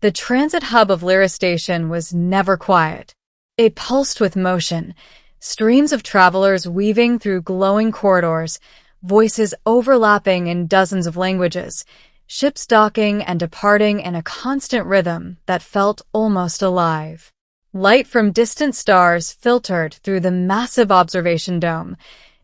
The transit hub of Lyra Station was never quiet. It pulsed with motion, streams of travelers weaving through glowing corridors, voices overlapping in dozens of languages, ships docking and departing in a constant rhythm that felt almost alive. Light from distant stars filtered through the massive observation dome,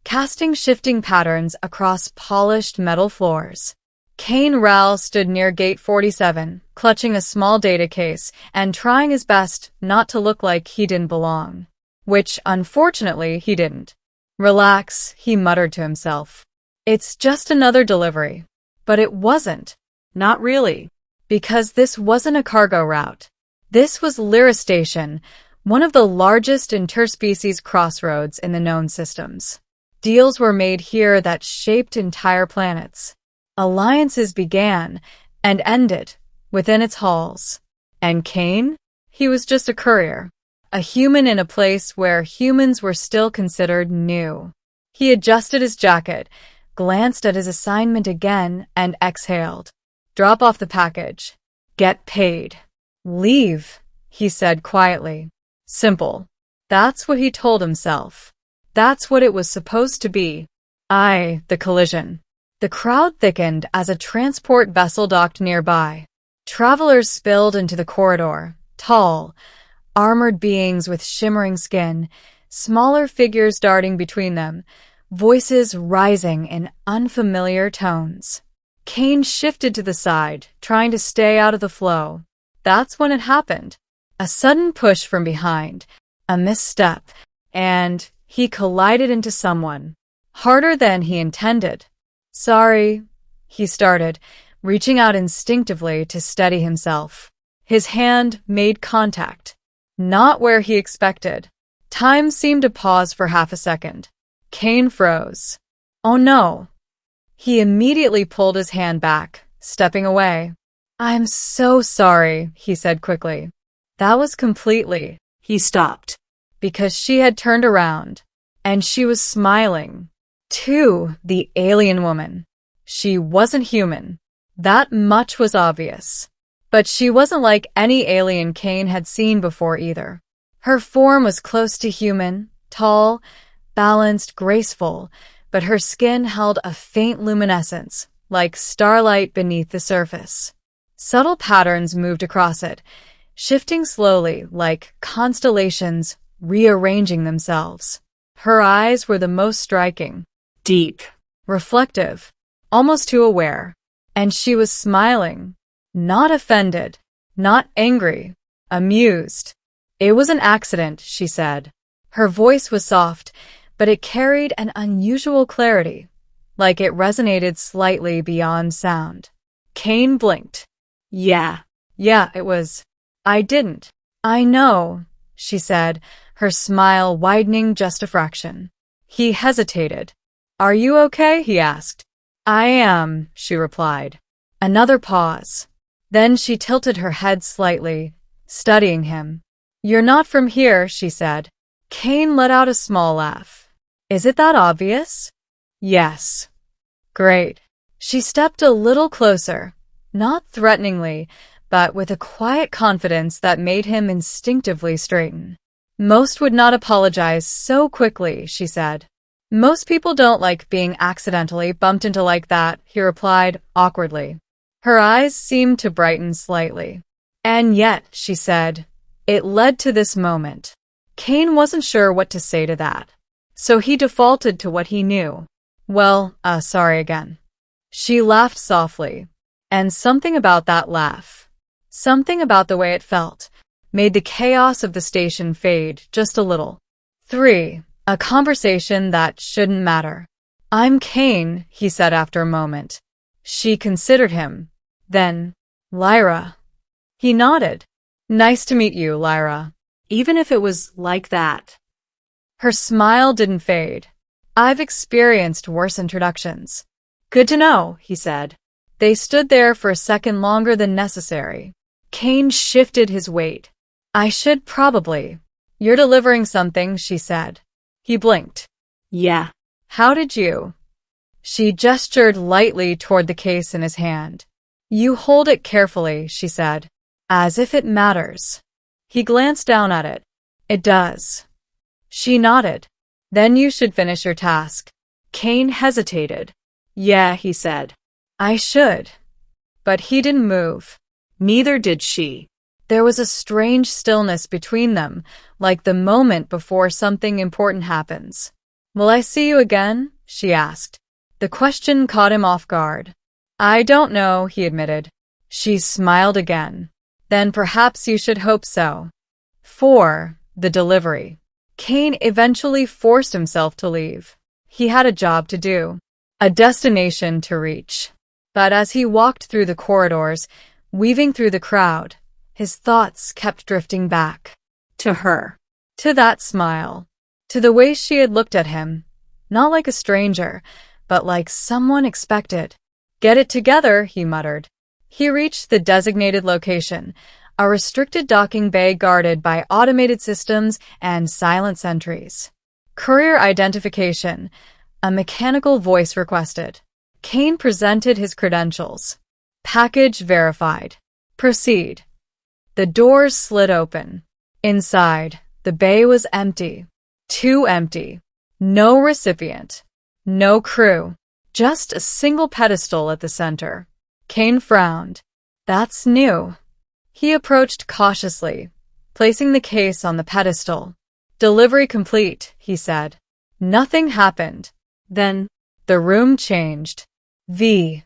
casting shifting patterns across polished metal floors. Kane Rowell stood near Gate 47, clutching a small data case and trying his best not to look like he didn't belong. Which, unfortunately, he didn't. "Relax," he muttered to himself. "It's just another delivery." But it wasn't. Not really. Because this wasn't a cargo route. This was Lyra Station, one of the largest interspecies crossroads in the known systems. Deals were made here that shaped entire planets. Alliances began and ended within its halls. And Kane? He was just a courier. A human in a place where humans were still considered new. He adjusted his jacket, glanced at his assignment again, and exhaled. Drop off the package. Get paid. Leave, he said quietly. Simple. That's what he told himself. That's what it was supposed to be. The collision. The crowd thickened as a transport vessel docked nearby. Travelers spilled into the corridor, tall, armored beings with shimmering skin, smaller figures darting between them, voices rising in unfamiliar tones. Kane shifted to the side, trying to stay out of the flow. That's when it happened. A sudden push from behind, a misstep, and he collided into someone. Harder than he intended. "Sorry," he started, reaching out instinctively to steady himself. His hand made contact. Not where he expected. Time seemed to pause for half a second. Kane froze. Oh no. He immediately pulled his hand back, stepping away. "I'm so sorry," he said quickly. That was completely. He stopped. Because she had turned around, and she was smiling. To the alien woman. She wasn't human. That much was obvious. But she wasn't like any alien Kane had seen before either. Her form was close to human, tall, balanced, graceful, but her skin held a faint luminescence, like starlight beneath the surface. Subtle patterns moved across it, shifting slowly like constellations rearranging themselves. Her eyes were the most striking. Deep, reflective, almost too aware. And she was smiling. Not offended, not angry, amused. "It was an accident," she said. Her voice was soft, but it carried an unusual clarity, like it resonated slightly beyond sound. Kane blinked. Yeah, it was. "I didn't." "I know," she said, her smile widening just a fraction. He hesitated. "Are you okay?" he asked. "I am," she replied. Another pause. Then she tilted her head slightly, studying him. "You're not from here," she said. Kane let out a small laugh. "Is it that obvious?" "Yes." "Great." She stepped a little closer, not threateningly, but with a quiet confidence that made him instinctively straighten. "Most would not apologize so quickly," she said. "Most people don't like being accidentally bumped into like that," he replied, awkwardly. Her eyes seemed to brighten slightly. "And yet," she said, "it led to this moment." Kane wasn't sure what to say to that, so he defaulted to what he knew. "Well, sorry again." She laughed softly, and something about that laugh, something about the way it felt, made the chaos of the station fade just a little. 3. A conversation that shouldn't matter. "I'm Kane," he said after a moment. She considered him. Then, "Lyra." He nodded. "Nice to meet you, Lyra." Even if it was like that. Her smile didn't fade. "I've experienced worse introductions." "Good to know," he said. They stood there for a second longer than necessary. Kane shifted his weight. "I should probably." "You're delivering something," she said. He blinked. "Yeah." "How did you?" She gestured lightly toward the case in his hand. "You hold it carefully," she said. As if it matters. He glanced down at it. It does. She nodded. Then you should finish your task. Kane hesitated. Yeah, he said. I should. But he didn't move. Neither did she. There was a strange stillness between them, like the moment before something important happens. Will I see you again? She asked. The question caught him off guard. I don't know, he admitted. She smiled again. Then perhaps you should hope so. 4. The delivery. Kane eventually forced himself to leave. He had a job to do, a destination to reach. But as he walked through the corridors, weaving through the crowd, his thoughts kept drifting back. To her. To that smile. To the way she had looked at him. Not like a stranger, but like someone expected. Get it together, he muttered. He reached the designated location, a restricted docking bay guarded by automated systems and silent sentries. Courier identification, a mechanical voice requested. Kane presented his credentials. Package verified. Proceed. The doors slid open. Inside, the bay was empty. Too empty. No recipient. No crew. Just a single pedestal at the center. Kane frowned. That's new. He approached cautiously, placing the case on the pedestal. Delivery complete, he said. Nothing happened. Then, the room changed. The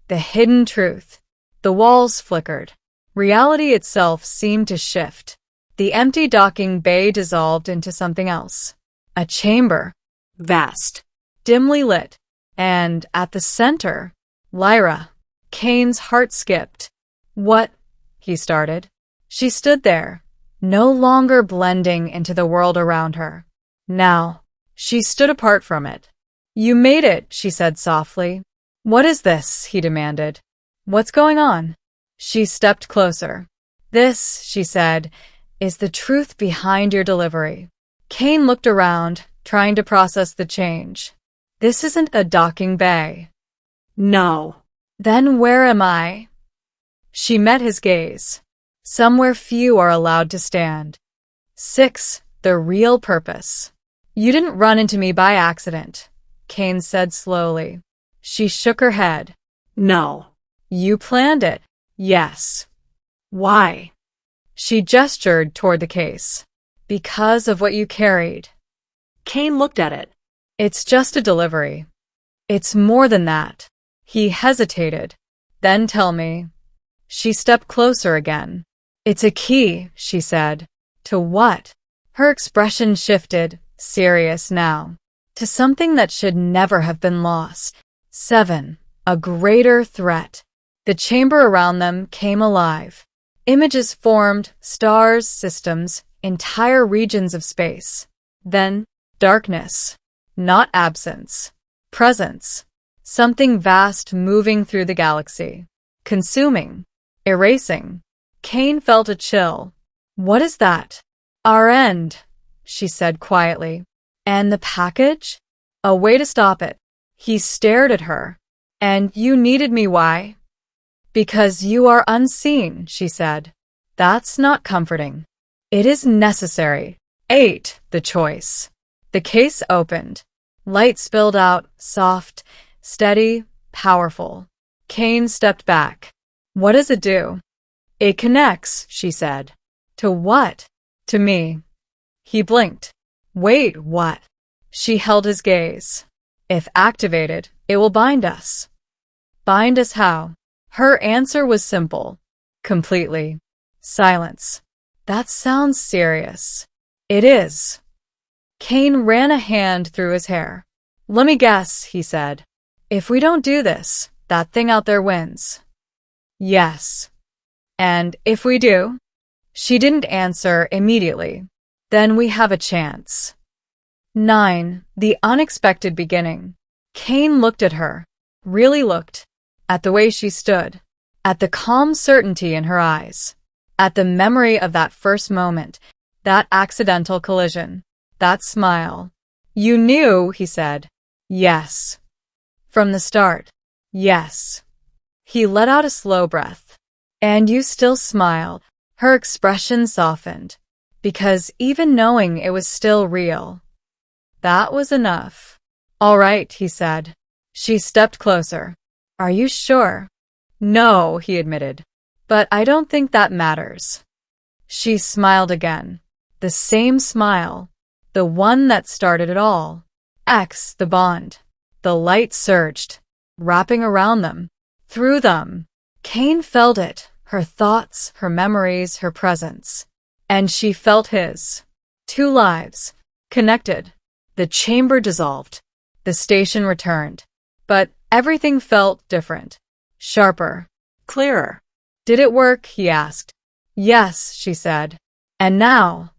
hidden truth. The walls flickered. Reality itself seemed to shift. The empty docking bay dissolved into something else. A chamber. Vast. Dimly lit. And at the center, Lyra. Kane's heart skipped. What? He started. She stood there, no longer blending into the world around her. Now, she stood apart from it. You made it, she said softly. What is this? He demanded. What's going on? She stepped closer. This, she said, is the truth behind your delivery. Kane looked around, trying to process the change. This isn't a docking bay. No. Then where am I? She met his gaze. Somewhere few are allowed to stand. 6. The real purpose. You didn't run into me by accident, Kane said slowly. She shook her head. No. You planned it. Yes. Why? She gestured toward the case. Because of what you carried. Kane looked at it. It's just a delivery. It's more than that. He hesitated. Then tell me. She stepped closer again. It's a key, she said. To what? Her expression shifted, serious now. To something that should never have been lost. 7. A greater threat. The chamber around them came alive. Images formed, stars, systems, entire regions of space. Then, darkness. Not absence. Presence. Something vast moving through the galaxy. Consuming. Erasing. Kane felt a chill. What is that? Our end, she said quietly. And the package? A way to stop it. He stared at her. And you needed me, why? Because you are unseen, she said. That's not comforting. It is necessary. 8. The choice. The case opened. Light spilled out, soft, steady, powerful. Kane stepped back. What does it do? It connects, she said. To what? To me. He blinked. Wait, what? She held his gaze. If activated, it will bind us. Bind us how? Her answer was simple. Completely. Silence. That sounds serious. It is. Kane ran a hand through his hair. Let me guess, he said. If we don't do this, that thing out there wins. Yes. And if we do? She didn't answer immediately. Then we have a chance. 9. The unexpected beginning. Kane looked at her. Really looked. At the way she stood. At the calm certainty in her eyes. At the memory of that first moment. That accidental collision. That smile. You knew, he said. Yes. From the start. Yes. He let out a slow breath. And you still smile. Her expression softened, because even knowing it was still real, that was enough. All right, he said. She stepped closer. Are you sure? No, he admitted. But I don't think that matters. She smiled again. The same smile. The one that started it all. The bond. The light surged, wrapping around them, through them. Cain felt it, her thoughts, her memories, her presence. And she felt his. 2 lives. Connected. The chamber dissolved. The station returned. But everything felt different. Sharper. Clearer. Did it work? He asked. Yes, she said. And now?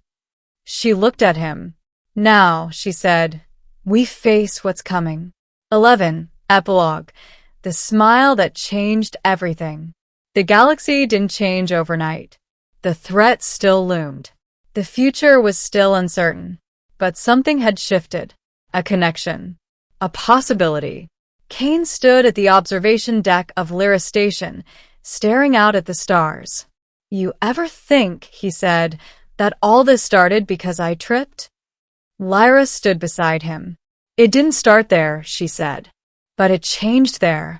She looked at him. Now, she said, we face what's coming. 11. Epilogue. The smile that changed everything. The galaxy didn't change overnight. The threat still loomed. The future was still uncertain. But something had shifted. A connection. A possibility. Cain stood at the observation deck of Lyra Station, staring out at the stars. You ever think, he said, that all this started because I tripped? Lyra stood beside him. It didn't start there, she said. But it changed there.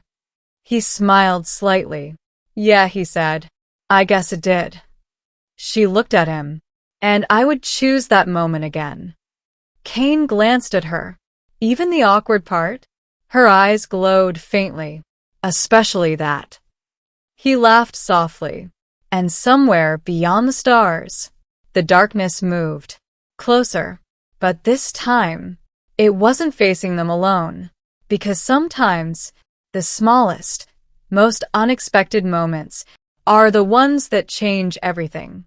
He smiled slightly. Yeah, he said. I guess it did. She looked at him. And I would choose that moment again. Cain glanced at her. Even the awkward part? Her eyes glowed faintly. Especially that. He laughed softly. And somewhere beyond the stars, the darkness moved. Closer. But this time, it wasn't facing them alone. Because sometimes, the smallest, most unexpected moments are the ones that change everything.